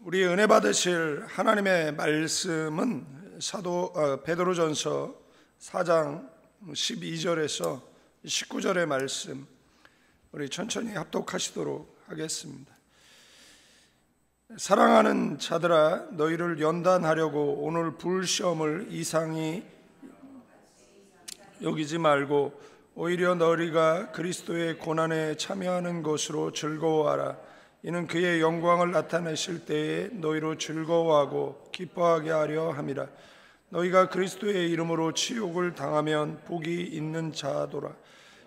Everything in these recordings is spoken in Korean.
우리 은혜 받으실 하나님의 말씀은 베드로전서 4장 12절에서 19절의 말씀, 우리 천천히 합독하시도록 하겠습니다. 사랑하는 자들아, 너희를 연단하려고 오늘 불시험을 이상히 여기지 말고 오히려 너희가 그리스도의 고난에 참여하는 것으로 즐거워하라. 이는 그의 영광을 나타내실 때에 너희로 즐거워하고 기뻐하게 하려 함이라. 너희가 그리스도의 이름으로 치욕을 당하면 복이 있는 자도라.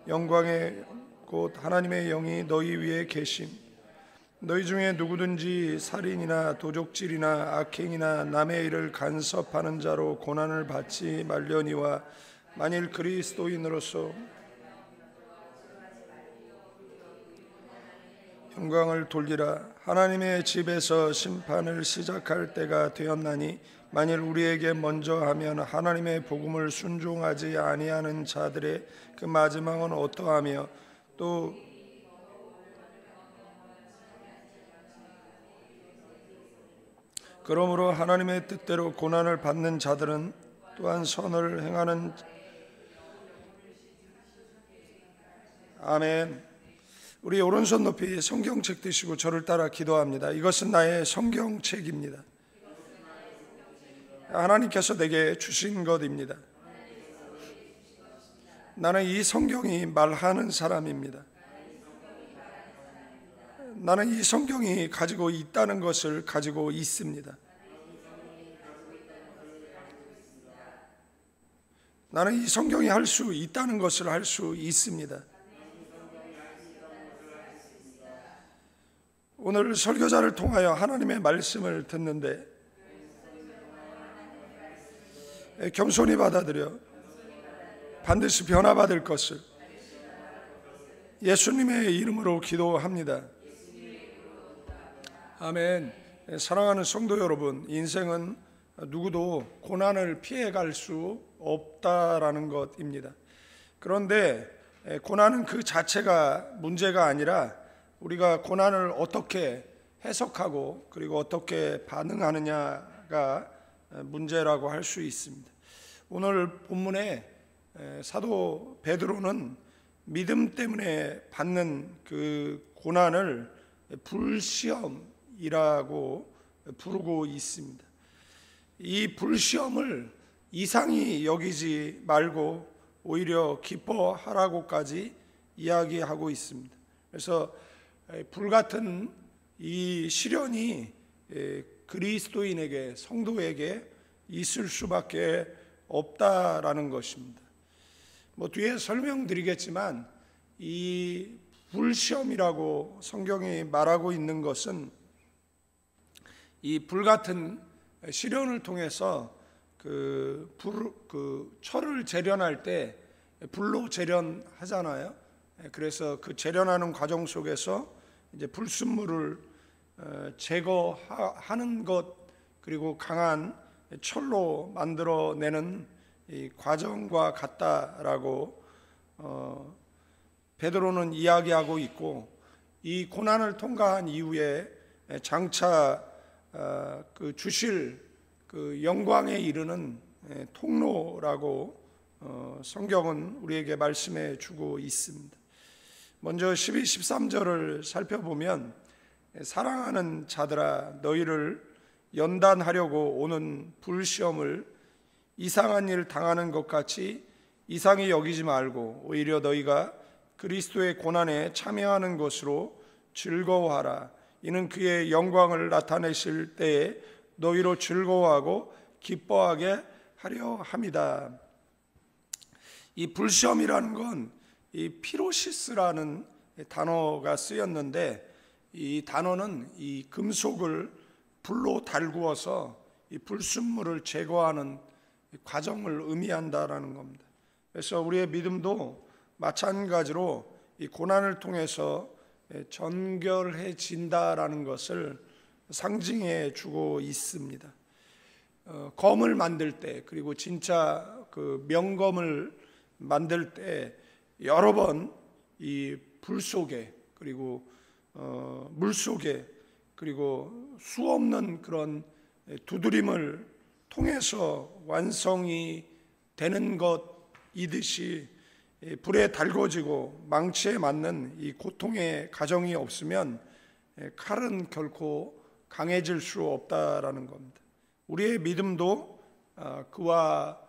영광의 곧 하나님의 영이 너희 위에 계심. 너희 중에 누구든지 살인이나 도적질이나 악행이나 남의 일을 간섭하는 자로 고난을 받지 말려니와, 만일 그리스도인으로서 영광을 돌리라. 하나님의 집에서 심판을 시작할 때가 되었나니, 만일 우리에게 먼저 하면 하나님의 복음을 순종하지 아니하는 자들의 그 마지막은 어떠하며, 또 그러므로 하나님의 뜻대로 고난을 받는 자들은 또한 선을 행하는. 아멘. 우리 오른손 높이 성경책 드시고 저를 따라 기도합니다. 이것은 나의 성경책입니다. 하나님께서 내게 주신 것입니다. 나는 이 성경이 말하는 사람입니다. 나는 이 성경이 가지고 있다는 것을 가지고 있습니다. 나는 이 성경이 할 수 있다는 것을 할 수 있습니다. 오늘 설교자를 통하여 하나님의 말씀을 듣는데 겸손히 받아들여 반드시 변화받을 것을 예수님의 이름으로 기도합니다. 아멘. 사랑하는 성도 여러분, 인생은 누구도 고난을 피해갈 수 없다라는 것입니다. 그런데 고난은 그 자체가 문제가 아니라 우리가 고난을 어떻게 해석하고 그리고 어떻게 반응하느냐가 문제라고 할 수 있습니다. 오늘 본문에 사도 베드로는 믿음 때문에 받는 그 고난을 불시험이라고 부르고 있습니다. 이 불시험을 이상히 여기지 말고 오히려 기뻐하라고까지 이야기하고 있습니다. 그래서 불같은 이 시련이 그리스도인에게, 성도에게 있을 수밖에 없다라는 것입니다. 뒤에 설명드리겠지만 이 불시험이라고 성경이 말하고 있는 것은 이 불같은 시련을 통해서 그 철을 재련할 때 불로 재련하잖아요. 그래서 그 재련하는 과정 속에서 이제 불순물을 제거하는 것, 그리고 강한 철로 만들어내는 이 과정과 같다라고 베드로는 이야기하고 있고, 이 고난을 통과한 이후에 장차 그 주실 그 영광에 이르는 통로라고 성경은 우리에게 말씀해 주고 있습니다. 먼저 12, 13절을 살펴보면, 사랑하는 자들아, 너희를 연단하려고 오는 불시험을 이상한 일 당하는 것 같이 이상히 여기지 말고 오히려 너희가 그리스도의 고난에 참여하는 것으로 즐거워하라. 이는 그의 영광을 나타내실 때에 너희로 즐거워하고 기뻐하게 하려 함이다. 이 불시험이라는 건 이 피로시스라는 단어가 쓰였는데, 이 단어는 이 금속을 불로 달구어서 이 불순물을 제거하는 과정을 의미한다라는 겁니다. 그래서 우리의 믿음도 마찬가지로 이 고난을 통해서 정결해진다라는 것을 상징해 주고 있습니다. 검을 만들 때, 그리고 진짜 그 명검을 만들 때 여러 번 이 불 속에, 그리고 물 속에 그리고 수없는 그런 두드림을 통해서 완성이 되는 것이듯이 불에 달궈지고 망치에 맞는 이 고통의 가정이 없으면 칼은 결코 강해질 수 없다라는 겁니다. 우리의 믿음도 그와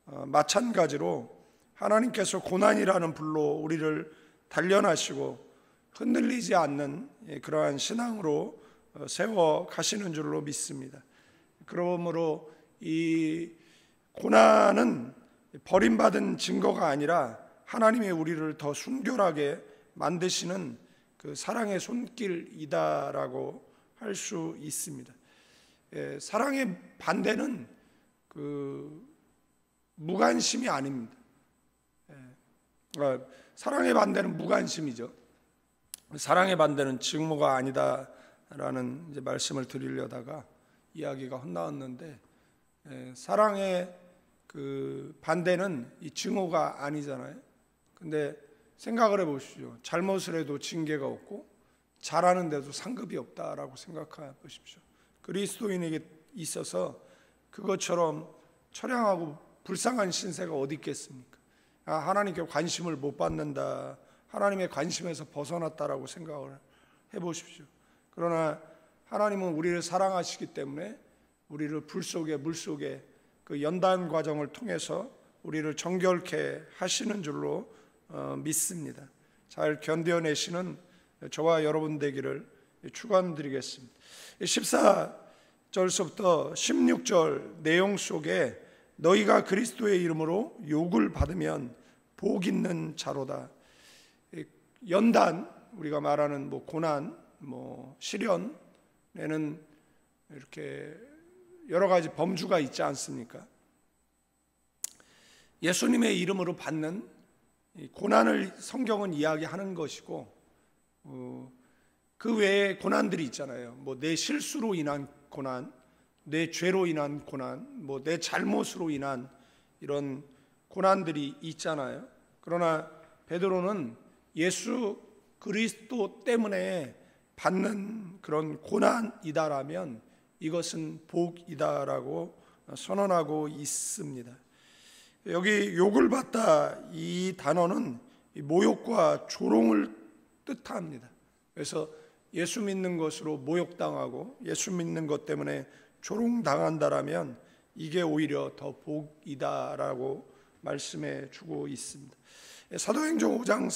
마찬가지로 하나님께서 고난이라는 불로 우리를 단련하시고 흔들리지 않는 그러한 신앙으로 세워 가시는 줄로 믿습니다. 그러므로 이 고난은 버림받은 증거가 아니라 하나님이 우리를 더 순결하게 만드시는 그 사랑의 손길이다라고 할 수 있습니다. 사랑의 반대는 그 무관심이 아닙니다. 사랑의 반대는 무관심이죠. 사랑의 반대는 증오가 아니다라는 이제 말씀을 드리려다가 이야기가 헛나왔는데, 사랑의 그 반대는 이 증오가 아니잖아요. 근데 생각을 해보십시오. 잘못을 해도 징계가 없고 잘하는데도 상급이 없다라고 생각해 보십시오. 그리스도인에게 있어서 그것처럼 처량하고 불쌍한 신세가 어디 있겠습니까? 하나님께 관심을 못 받는다, 하나님의 관심에서 벗어났다라고 생각을 해보십시오. 그러나 하나님은 우리를 사랑하시기 때문에 우리를 불 속에 물 속에 그 연단 과정을 통해서 우리를 정결케 하시는 줄로 믿습니다. 잘 견뎌내시는 저와 여러분 되기를 축원드리겠습니다. 14절서부터 16절 내용 속에 너희가 그리스도의 이름으로 욕을 받으면 복 있는 자로다. 연단, 우리가 말하는 고난, 시련에는 이렇게 여러 가지 범주가 있지 않습니까? 예수님의 이름으로 받는 고난을 성경은 이야기하는 것이고, 그 외에 고난들이 있잖아요. 내 실수로 인한 고난, 내 죄로 인한 고난, 내 잘못으로 인한 이런 고난들이 있잖아요. 그러나 베드로는 예수 그리스도 때문에 받는 그런 고난이다라면 이것은 복이다라고 선언하고 있습니다. 여기 욕을 받다, 이 단어는 모욕과 조롱을 뜻합니다. 그래서 예수 믿는 것으로 모욕당하고 예수 믿는 것 때문에 조롱당한다라면 이게 오히려 더 복이다라고 말씀해 주고 있습니다. 사도행전 5장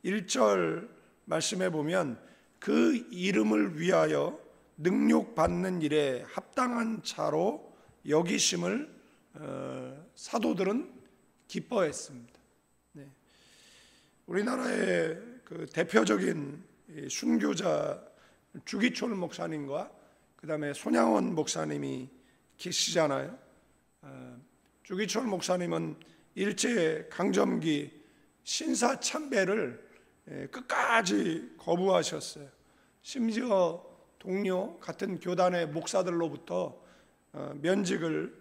41절 말씀해 보면 그 이름을 위하여 능욕받는 일에 합당한 자로 여기심을 사도들은 기뻐했습니다. 우리나라의 그 대표적인 순교자 주기철 목사님과 그 다음에 손양원 목사님이 계시잖아요. 주기철 목사님은 일제 강점기 신사참배를 끝까지 거부하셨어요. 심지어 동료 같은 교단의 목사들로부터 면직을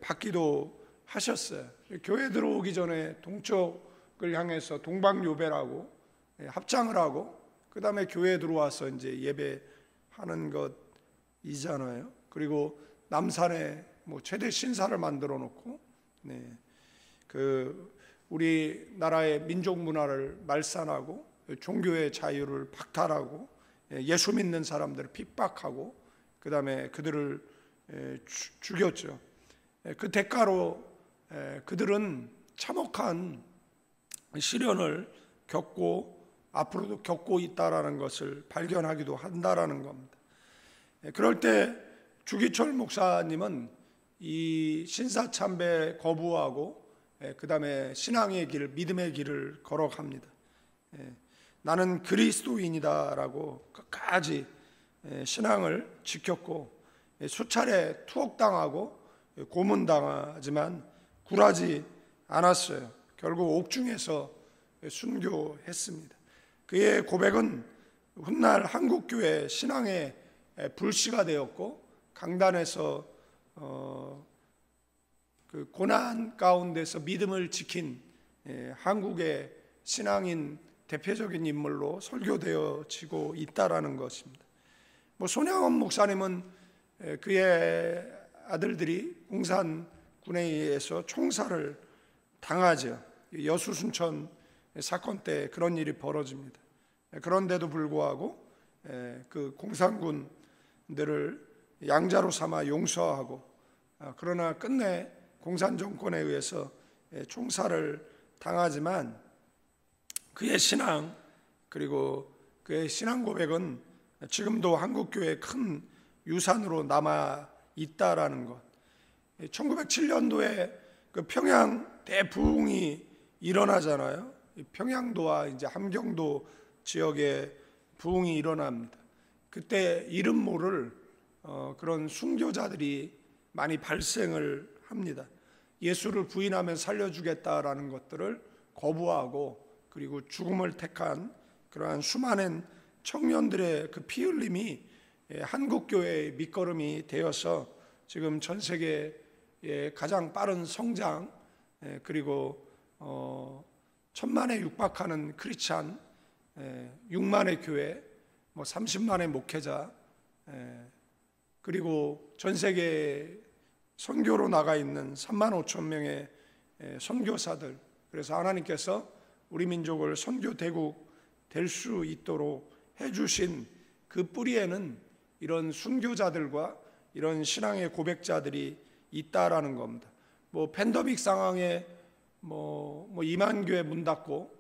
받기도 하셨어요. 교회 들어오기 전에 동쪽을 향해서 동방요배라고 합장을 하고 그 다음에 교회에 들어와서 이제 예배하는 것이잖아요. 그리고 남산에 최대 신사를 만들어 놓고 우리나라의 민족 문화를 말살하고 종교의 자유를 박탈하고 예수 믿는 사람들을 핍박하고 그 다음에 그들을 죽였죠. 그 대가로 그들은 참혹한 시련을 겪고 앞으로도 겪고 있다라는 것을 발견하기도 한다라는 겁니다. 그럴 때 주기철 목사님은 이 신사참배 거부하고 그 다음에 신앙의 길, 믿음의 길을 걸어갑니다. 나는 그리스도인이다라고 끝까지 신앙을 지켰고 수차례 투옥당하고 고문당하지만 굴하지 않았어요. 결국 옥중에서 순교했습니다. 그의 고백은 훗날 한국교회 신앙의 불씨가 되었고 강단에서 그 고난 가운데서 믿음을 지킨 한국의 신앙인 대표적인 인물로 설교되어지고 있다라는 것입니다. 손양원 목사님은 그의 아들들이 공산군에 의해서 총살을 당하죠. 여수순천 사건 때 그런 일이 벌어집니다. 그런데도 불구하고 그 공산군들을 양자로 삼아 용서하고, 그러나 끝내 공산 정권에 의해서 총살을 당하지만 그의 신앙, 그리고 그의 신앙 고백은 지금도 한국교회의 큰 유산으로 남아 있다라는 것. 1907년도에 그 평양 대부흥이 일어나잖아요. 평양도와 이제 함경도 지역에 부흥이 일어납니다. 그때 이름 모를 그런 순교자들이 많이 발생을 합니다. 예수를 부인하면 살려주겠다라는 것들을 거부하고, 그리고 죽음을 택한 그러한 수많은 청년들의 그 피 흘림이 한국교회의 밑거름이 되어서 지금 전 세계의 가장 빠른 성장, 그리고 1000만에 육박하는 크리스찬, 6만의 교회, 30만의 목회자, 그리고 전 세계 선교로 나가 있는 3만 5천 명의 선교사들. 그래서 하나님께서 우리 민족을 선교 대국 될 수 있도록 해주신 그 뿌리에는 이런 순교자들과 이런 신앙의 고백자들이 있다라는 겁니다. 팬데믹 상황에 2만 교회 문 닫고,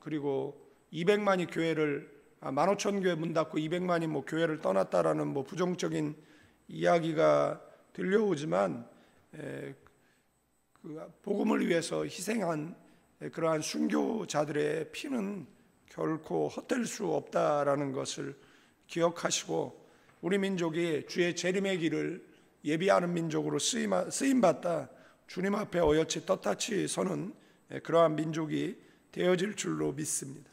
그리고 200만이 교회를 15,000교회 문 닫고 200만이 교회를 떠났다라는 부정적인 이야기가 들려오지만, 그 복음을 위해서 희생한 그러한 순교자들의 피는 결코 헛될 수 없다라는 것을 기억하시고, 우리 민족이 주의 재림의 길을 예비하는 민족으로 쓰임받다 주님 앞에 어여치 떳떳이 서는 그러한 민족이 되어질 줄로 믿습니다.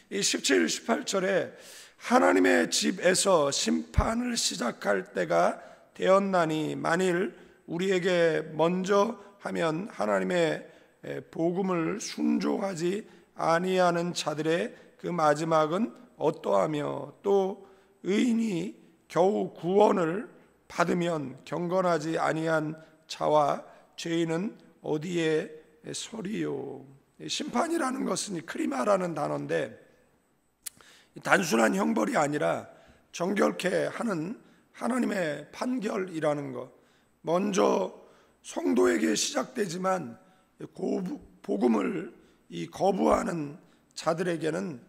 이 17, 18절에 하나님의 집에서 심판을 시작할 때가 되었나니 만일 우리에게 먼저 하면 하나님의 복음을 순종하지 아니하는 자들의 그 마지막은 어떠하며, 또 의인이 겨우 구원을 받으면 경건하지 아니한 자와 죄인은 어디에 서리요. 심판이라는 것은 크리마라는 단어인데, 단순한 형벌이 아니라 정결케 하는 하나님의 판결이라는 것. 먼저 성도에게 시작되지만 복음을 거부하는 자들에게는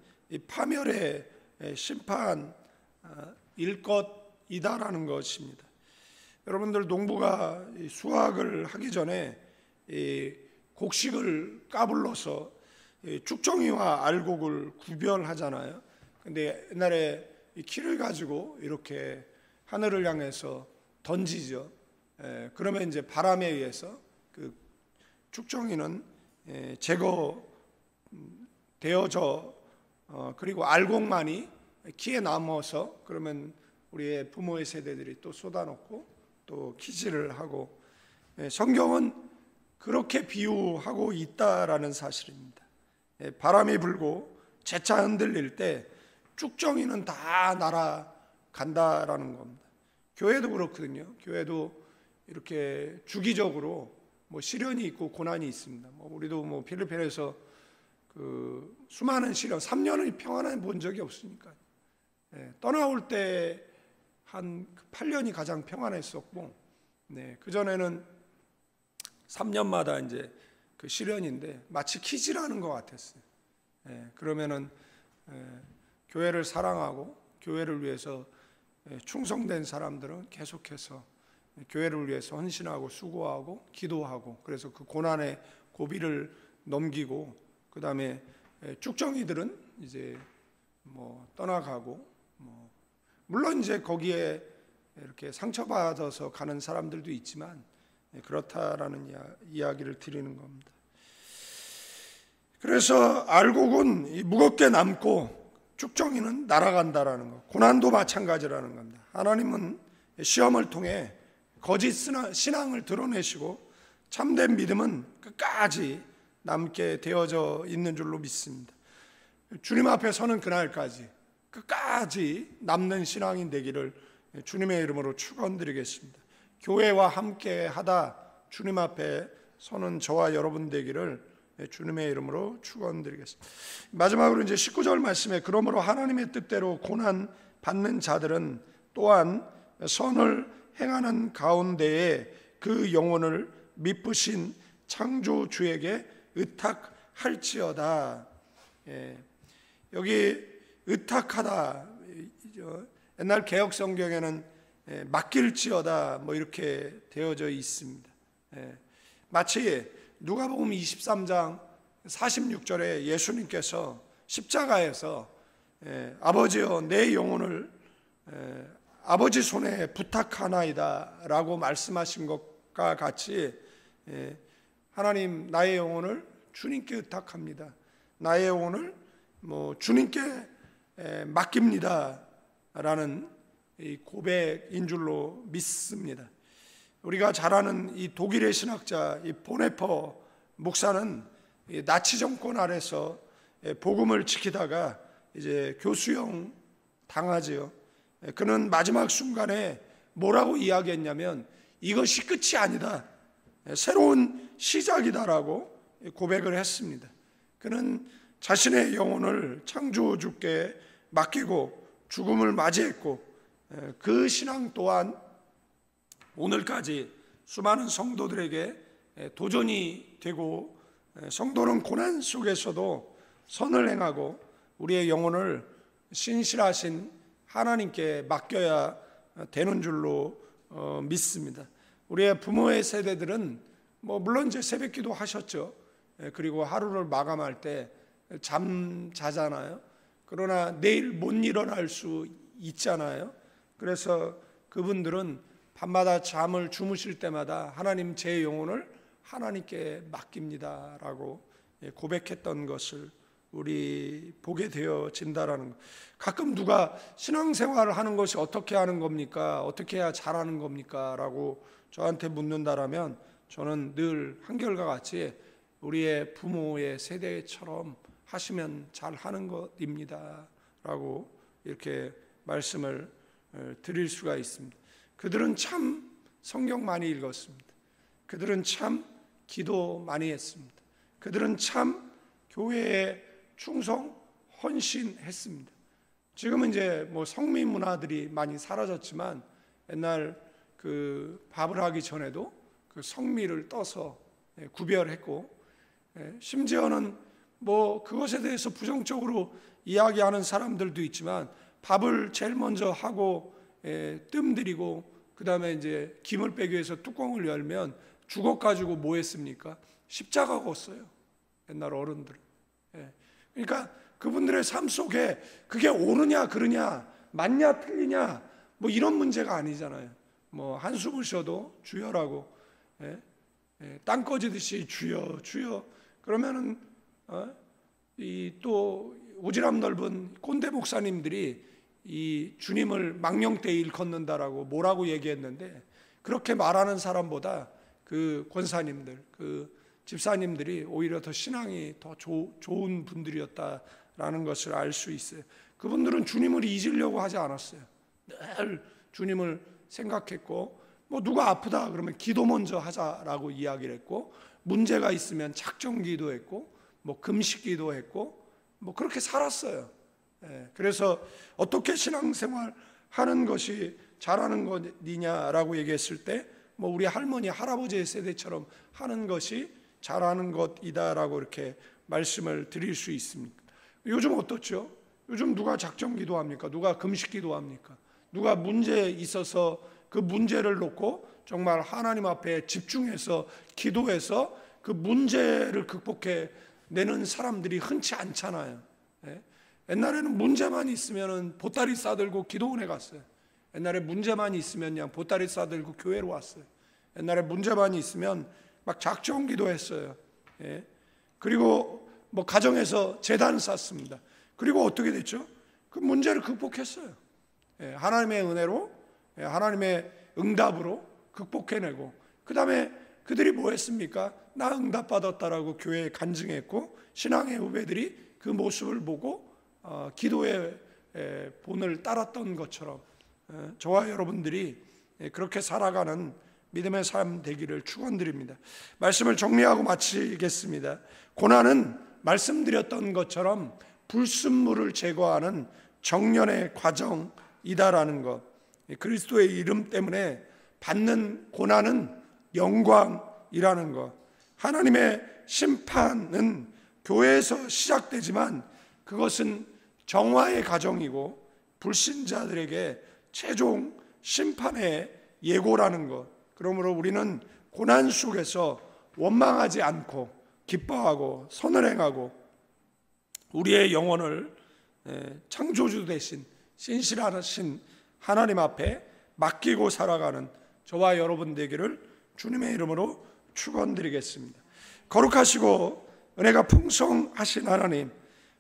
파멸의 심판일 것이다라는 것입니다. 여러분들 농부가 수확을 하기 전에 곡식을 까불러서 쭉정이와 알곡을 구별하잖아요. 근데 옛날에 이 키를 가지고 이렇게 하늘을 향해서 던지죠. 그러면 이제 바람에 의해서 그 쭉정이는 제거되어져, 그리고 알곡만이 키에 남아서, 그러면 우리의 부모의 세대들이 또 쏟아놓고 또 키질을 하고, 성경은 그렇게 비유하고 있다라는 사실입니다. 바람이 불고 재차 흔들릴 때 쭉정이는 다 날아간다라는 겁니다. 교회도 그렇거든요. 교회도 이렇게 주기적으로 시련이 있고 고난이 있습니다. 우리도 필리핀에서 그 수많은 시련, 3년을 평안해 본 적이 없으니까. 떠나올 때 한 8년이 가장 평안했었고, 그 전에는 3년마다 이제 그 시련인데 마치 키질하는 것 같았어요. 그러면은 교회를 사랑하고 교회를 위해서 충성된 사람들은 계속해서 교회를 위해서 헌신하고 수고하고 기도하고, 그래서 그 고난의 고비를 넘기고, 그 다음에 쭉정이들은 이제 떠나가고, 물론 이제 거기에 이렇게 상처받아서 가는 사람들도 있지만 그렇다라는 이야기를 드리는 겁니다. 그래서 알곡은 무겁게 남고 쭉정이는 날아간다라는 것. 고난도 마찬가지라는 겁니다. 하나님은 시험을 통해 거짓 신앙을 드러내시고 참된 믿음은 끝까지 남게 되어져 있는 줄로 믿습니다. 주님 앞에 서는 그날까지 끝까지 남는 신앙인 되기를 주님의 이름으로 축원드리겠습니다. 교회와 함께 하다 주님 앞에 서는 저와 여러분 되기를 주님의 이름으로 축원드리겠습니다. 마지막으로 이제 19절 말씀에 그러므로 하나님의 뜻대로 고난 받는 자들은 또한 선을 행하는 가운데에 그 영혼을 미쁘신 창조주에게 의탁할지어다. 여기 의탁하다, 옛날 개역 성경에는 맡길지어다 뭐 이렇게 되어져 있습니다. 마치 누가복음 23장 46절에 예수님께서 십자가에서 아버지여 내 영혼을 아버지 손에 부탁하나이다 라고 말씀하신 것과 같이 하나님 나의 영혼을 주님께 의탁합니다. 나의 영혼을 주님께 맡깁니다 라는 이 고백인 줄로 믿습니다. 우리가 잘 아는 이 독일의 신학자 이 보네퍼 목사는 나치 정권 아래서 복음을 지키다가 이제 교수형 당하지요. 그는 마지막 순간에 뭐라고 이야기했냐면 이것이 끝이 아니다, 새로운 시작이다라고 고백을 했습니다. 그는 자신의 영혼을 창조주께 맡기고 죽음을 맞이했고 그 신앙 또한 오늘까지 수많은 성도들에게 도전이 되고 성도는 고난 속에서도 선을 행하고 우리의 영혼을 신실하신 하나님께 맡겨야 되는 줄로 믿습니다. 우리의 부모의 세대들은 물론 이제 새벽기도 하셨죠. 그리고 하루를 마감할 때 잠 자잖아요. 그러나 내일 못 일어날 수 있잖아요. 그래서 그분들은 밤마다 잠을 주무실 때마다 하나님 제 영혼을 하나님께 맡깁니다 라고 고백했던 것을 우리 보게 되어진다라는 것. 가끔 누가 신앙생활을 하는 것이 어떻게 하는 겁니까? 어떻게 해야 잘하는 겁니까? 라고 저한테 묻는다라면 저는 늘 한결과 같이 우리의 부모의 세대처럼 하시면 잘하는 것입니다 라고 이렇게 말씀을 드릴 수가 있습니다. 그들은 참 성경 많이 읽었습니다. 그들은 참 기도 많이 했습니다. 그들은 참 교회에 충성 헌신했습니다. 지금은 이제 성민 문화들이 많이 사라졌지만 옛날 그 밥을 하기 전에도 그 성미를 떠서 구별했고, 심지어는 그것에 대해서 부정적으로 이야기하는 사람들도 있지만 밥을 제일 먼저 하고 뜸들이고 그 다음에 이제 김을 빼기 위해서 뚜껑을 열면 주걱 가지고 뭐 했습니까? 십자가 걷어요. 옛날 어른들은. 그러니까 그분들의 삶 속에 그게 옳으냐 그르냐 맞냐 틀리냐 이런 문제가 아니잖아요. 한숨을 쉬어도 주여라고 땅 꺼지듯이 주여 주여 그러면은 이 또 오지랖 넓은 꼰대 목사님들이 이 주님을 망령되이 일컫는다라고 뭐라고 얘기했는데, 그렇게 말하는 사람보다 그 권사님들, 그 집사님들이 오히려 더 신앙이 더 좋은 분들이었다라는 것을 알 수 있어요. 그분들은 주님을 잊으려고 하지 않았어요. 늘 주님을 생각했고, 누가 아프다 그러면 기도 먼저 하자라고 이야기를 했고, 문제가 있으면 작정 기도했고, 금식 기도했고, 그렇게 살았어요. 그래서 어떻게 신앙생활 하는 것이 잘하는 것이냐라고 얘기했을 때 우리 할머니 할아버지의 세대처럼 하는 것이 잘하는 것이다라고 이렇게 말씀을 드릴 수 있습니다. 요즘 어떻죠? 요즘 누가 작정 기도합니까? 누가 금식 기도합니까? 누가 문제에 있어서 그 문제를 놓고 정말 하나님 앞에 집중해서 기도해서 그 문제를 극복해 내는 사람들이 흔치 않잖아요. 옛날에는 문제만 있으면 보따리 싸들고 기도원에 갔어요. 옛날에 문제만 있으면 그냥 보따리 싸들고 교회로 왔어요. 옛날에 문제만 있으면 막 작정 기도했어요. 그리고 가정에서 제단 쌌습니다. 그리고 어떻게 됐죠? 그 문제를 극복했어요. 하나님의 은혜로, 하나님의 응답으로 극복해내고, 그 다음에 그들이 뭐 했습니까? 나 응답받았다라고 교회에 간증했고, 신앙의 후배들이 그 모습을 보고 기도의 본을 따랐던 것처럼 저와 여러분들이 그렇게 살아가는 믿음의 삶 되기를 축원드립니다. 말씀을 정리하고 마치겠습니다. 고난은 말씀드렸던 것처럼 불순물을 제거하는 정련의 과정이다라는 것, 그리스도의 이름 때문에 받는 고난은 영광이라는 것, 하나님의 심판은 교회에서 시작되지만 그것은 정화의 과정이고 불신자들에게 최종 심판의 예고라는 것. 그러므로 우리는 고난 속에서 원망하지 않고 기뻐하고 선을 행하고 우리의 영혼을 창조주 되신 신실하신 하나님 앞에 맡기고 살아가는 저와 여러분 되기를 주님의 이름으로 축원드리겠습니다. 거룩하시고 은혜가 풍성하신 하나님,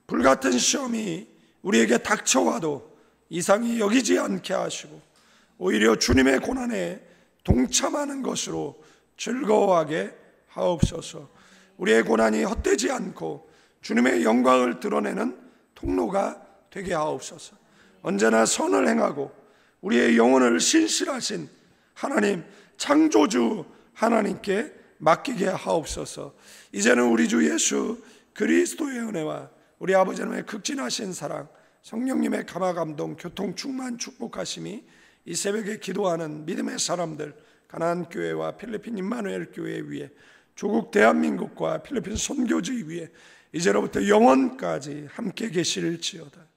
불같은 시험이 우리에게 닥쳐와도 이상히 여기지 않게 하시고 오히려 주님의 고난에 동참하는 것으로 즐거워하게 하옵소서. 우리의 고난이 헛되지 않고 주님의 영광을 드러내는 통로가 되게 하옵소서. 언제나 선을 행하고 우리의 영혼을 신실하신 하나님, 창조주 하나님께 맡기게 하옵소서. 이제는 우리 주 예수 그리스도의 은혜와 우리 아버지 하나님의 극진하신 사랑, 성령님의 감화감동, 교통 충만 축복하심이 이 새벽에 기도하는 믿음의 사람들, 가나안 교회와 필리핀 임마누엘 교회 위에, 조국 대한민국과 필리핀 선교지 위에 이제로부터 영원까지 함께 계실지어다.